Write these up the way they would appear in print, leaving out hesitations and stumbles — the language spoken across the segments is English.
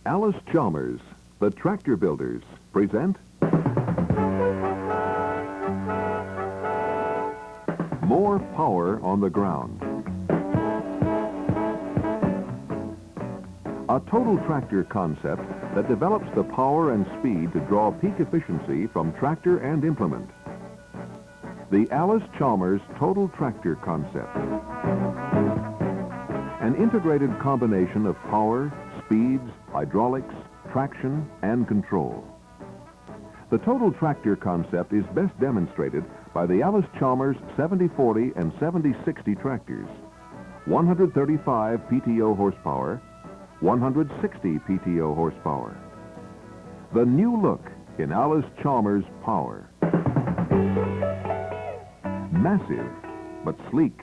Allis Chalmers, the tractor builders, present More Power on the Ground. A total tractor concept that develops the power and speed to draw peak efficiency from tractor and implement. The Allis Chalmers Total Tractor Concept. An integrated combination of power, speeds, hydraulics, traction, and control. The total tractor concept is best demonstrated by the Allis Chalmers 7040 and 7060 tractors. 135 PTO horsepower, 160 PTO horsepower. The new look in Allis Chalmers power. Massive, but sleek.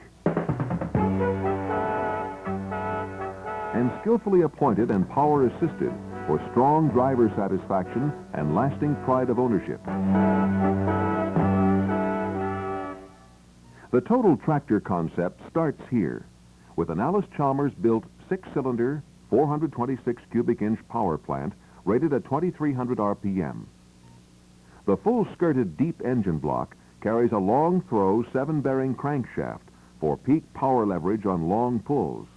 And skillfully appointed and power assisted for strong driver satisfaction and lasting pride of ownership. The total tractor concept starts here with an Allis Chalmers built 6-cylinder, 426 cubic inch power plant rated at 2300 RPM. The full skirted deep engine block carries a long throw 7-bearing crankshaft for peak power leverage on long pulls,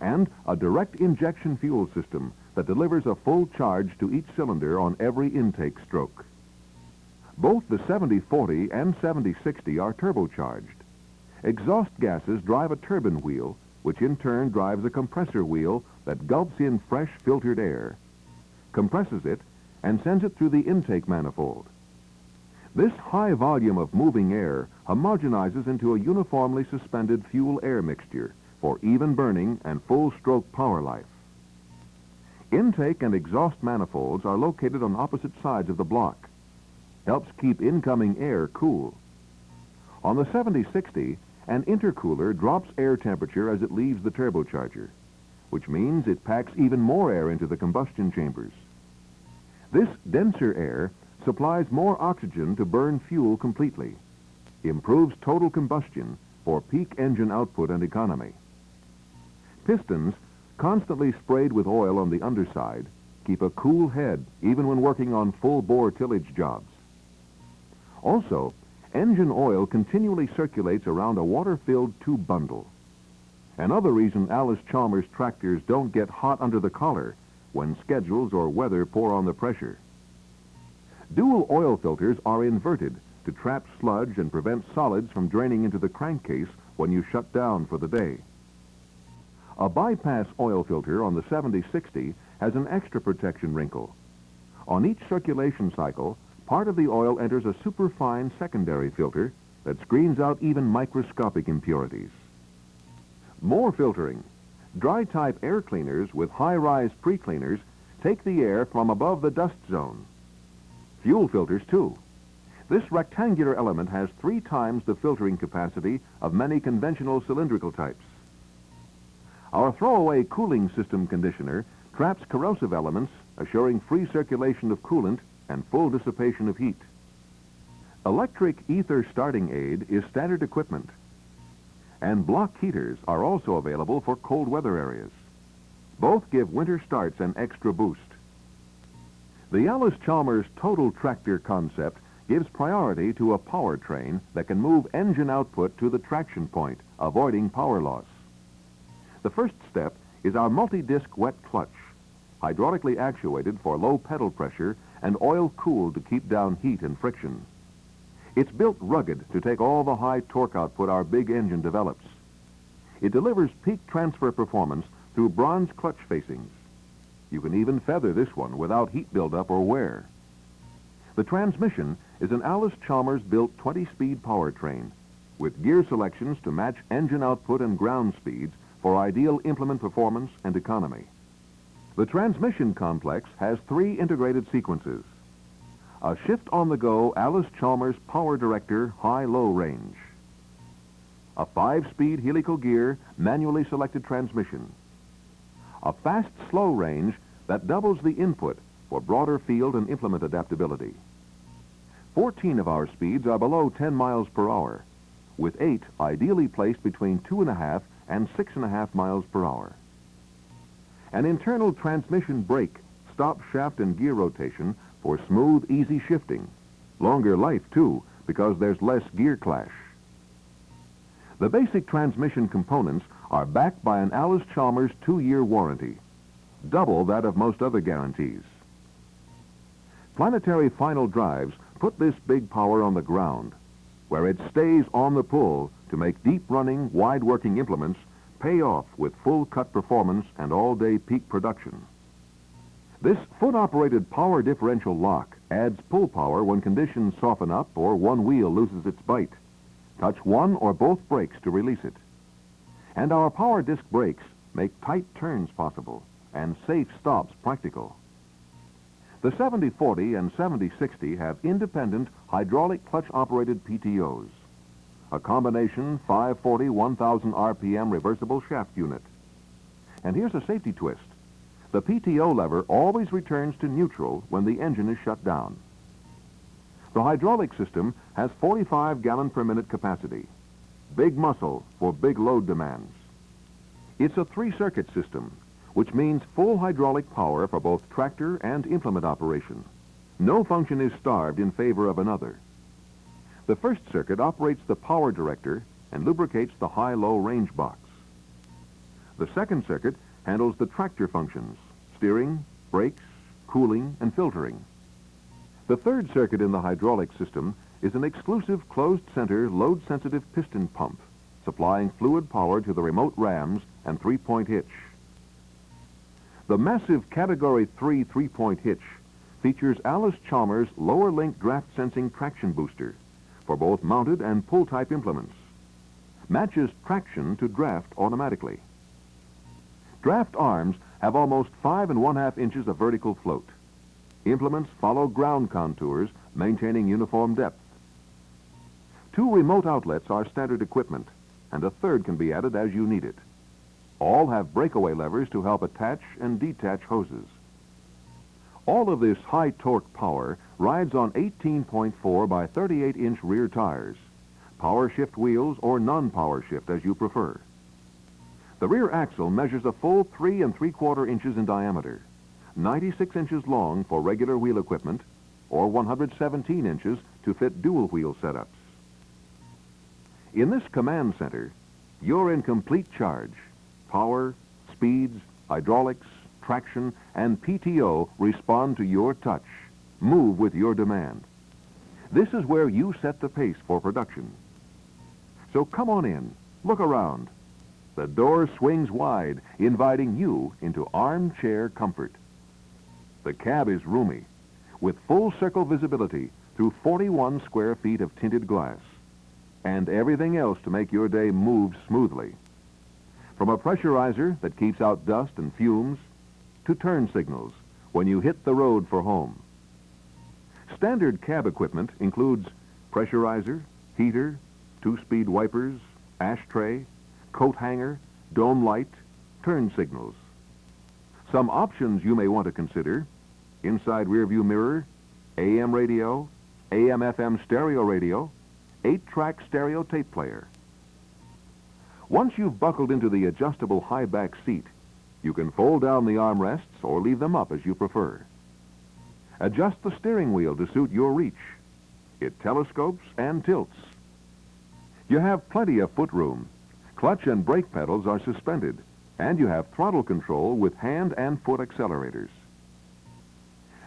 and a direct injection fuel system that delivers a full charge to each cylinder on every intake stroke. Both the 7040 and 7060 are turbocharged. Exhaust gases drive a turbine wheel, which in turn drives a compressor wheel that gulps in fresh filtered air, compresses it, and sends it through the intake manifold. This high volume of moving air homogenizes into a uniformly suspended fuel-air mixture for even burning and full stroke power life. Intake and exhaust manifolds are located on opposite sides of the block. Helps keep incoming air cool. On the 7060, an intercooler drops air temperature as it leaves the turbocharger, which means it packs even more air into the combustion chambers. This denser air supplies more oxygen to burn fuel completely, improves total combustion for peak engine output and economy. Pistons, constantly sprayed with oil on the underside, keep a cool head even when working on full-bore tillage jobs. Also, engine oil continually circulates around a water-filled tube bundle. Another reason Allis Chalmers tractors don't get hot under the collar when schedules or weather pour on the pressure. Dual oil filters are inverted to trap sludge and prevent solids from draining into the crankcase when you shut down for the day. A bypass oil filter on the 7060 has an extra protection wrinkle. On each circulation cycle, part of the oil enters a superfine secondary filter that screens out even microscopic impurities. More filtering. Dry-type air cleaners with high-rise pre-cleaners take the air from above the dust zone. Fuel filters, too. This rectangular element has 3 times the filtering capacity of many conventional cylindrical types. Our throwaway cooling system conditioner traps corrosive elements, assuring free circulation of coolant and full dissipation of heat. Electric ether starting aid is standard equipment, and block heaters are also available for cold weather areas. Both give winter starts an extra boost. The Allis Chalmers Total Tractor concept gives priority to a powertrain that can move engine output to the traction point, avoiding power loss. The first step is our multi-disc wet clutch, hydraulically actuated for low pedal pressure and oil-cooled to keep down heat and friction. It's built rugged to take all the high torque output our big engine develops. It delivers peak transfer performance through bronze clutch facings. You can even feather this one without heat buildup or wear. The transmission is an Allis Chalmers built 20-speed powertrain with gear selections to match engine output and ground speeds for ideal implement performance and economy. The transmission complex has 3 integrated sequences. A shift-on-the-go Allis Chalmers Power Director high-low range. A 5-speed helical gear manually selected transmission. A fast-slow range that doubles the input for broader field and implement adaptability. 14 of our speeds are below 10 miles per hour, with 8 ideally placed between 2.5 and 6.5 miles per hour. An internal transmission brake stops shaft and gear rotation for smooth, easy shifting. Longer life, too, because there's less gear clash. The basic transmission components are backed by an Allis Chalmers 2-year warranty, double that of most other guarantees. Planetary final drives put this big power on the ground, where it stays on the pull to make deep-running, wide-working implements pay off with full-cut performance and all-day peak production. This foot-operated power differential lock adds pull power when conditions soften up or one wheel loses its bite. Touch one or both brakes to release it. And our power disc brakes make tight turns possible and safe stops practical. The 7040 and 7060 have independent hydraulic clutch-operated PTOs, a combination 540 1000 RPM reversible shaft unit. And here's a safety twist. The PTO lever always returns to neutral when the engine is shut down. The hydraulic system has 45 gallon per minute capacity. Big muscle for big load demands. It's a 3-circuit system, which means full hydraulic power for both tractor and implement operation. No function is starved in favor of another. The first circuit operates the power director and lubricates the high-low range box. The second circuit handles the tractor functions, steering, brakes, cooling, and filtering. The third circuit in the hydraulic system is an exclusive closed-center, load-sensitive piston pump, supplying fluid power to the remote rams and 3-point hitch. The massive Category 3 3-point hitch features Allis Chalmers lower link draft sensing traction booster for both mounted and pull-type implements. Matches traction to draft automatically. Draft arms have almost 5 1/2 inches of vertical float. Implements follow ground contours, maintaining uniform depth. 2 remote outlets are standard equipment, and a third can be added as you need it. All have breakaway levers to help attach and detach hoses. All of this high torque power rides on 18.4 by 38-inch rear tires, power shift wheels or non-power shift as you prefer. The rear axle measures a full 3 3/4 inches in diameter, 96 inches long for regular wheel equipment, or 117 inches to fit dual wheel setups. In this command center, you're in complete charge. Power, speeds, hydraulics, traction, and PTO respond to your touch. Move with your demand. This is where you set the pace for production. So come on in, look around. The door swings wide, inviting you into armchair comfort. The cab is roomy, with full circle visibility through 41 square feet of tinted glass, and everything else to make your day move smoothly. From a pressurizer that keeps out dust and fumes, to turn signals when you hit the road for home. Standard cab equipment includes pressurizer, heater, 2-speed wipers, ashtray, coat hanger, dome light, turn signals. Some options you may want to consider: inside rearview mirror, AM radio, AM/FM stereo radio, 8-track stereo tape player. Once you've buckled into the adjustable high-back seat, you can fold down the armrests or leave them up as you prefer. Adjust the steering wheel to suit your reach. It telescopes and tilts. You have plenty of footroom. Clutch and brake pedals are suspended, and you have throttle control with hand and foot accelerators.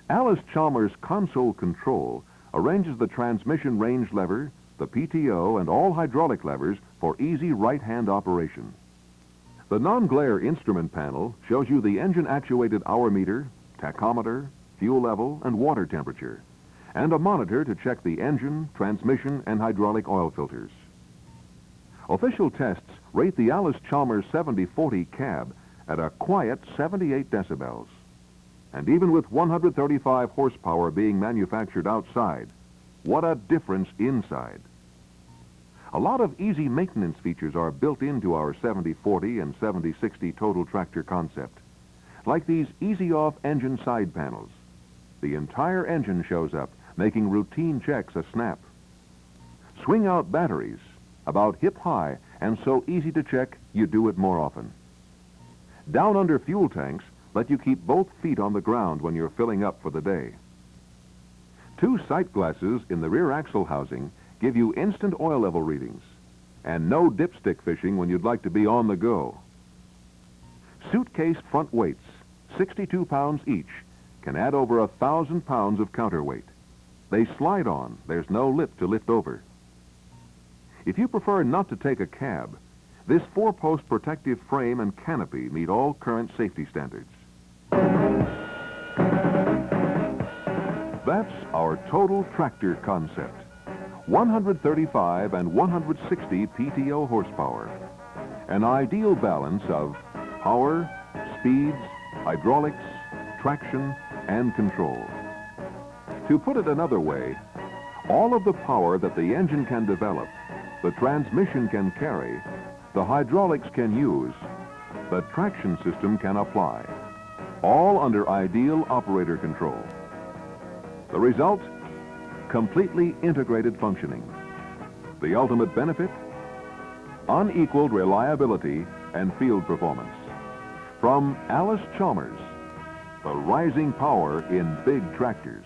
Allis Chalmers console control arranges the transmission range lever, the PTO, and all hydraulic levers for easy right-hand operation. The non-glare instrument panel shows you the engine-actuated hour meter, tachometer, fuel level, and water temperature, and a monitor to check the engine, transmission, and hydraulic oil filters. Official tests rate the Allis Chalmers 7040 cab at a quiet 78 decibels. And even with 135 horsepower being manufactured outside, what a difference inside. A lot of easy maintenance features are built into our 7040 and 7060 total tractor concept, like these easy-off engine side panels. The entire engine shows up, making routine checks a snap. Swing-out batteries, about hip-high and so easy to check you do it more often. Down under fuel tanks let you keep both feet on the ground when you're filling up for the day. 2 sight glasses in the rear axle housing give you instant oil level readings, and no dipstick fishing when you'd like to be on the go. Suitcase front weights, 62 pounds each, can add over 1,000 pounds of counterweight. They slide on. There's no lip to lift over. If you prefer not to take a cab, this 4-post protective frame and canopy meet all current safety standards. That's our total tractor concept. 135 and 160 PTO horsepower. An ideal balance of power, speeds, hydraulics, traction, and control. To put it another way, all of the power that the engine can develop, the transmission can carry, the hydraulics can use, the traction system can apply, all under ideal operator control. The result? Completely integrated functioning. The ultimate benefit? Unequaled reliability and field performance. From Allis Chalmers, the rising power in big tractors.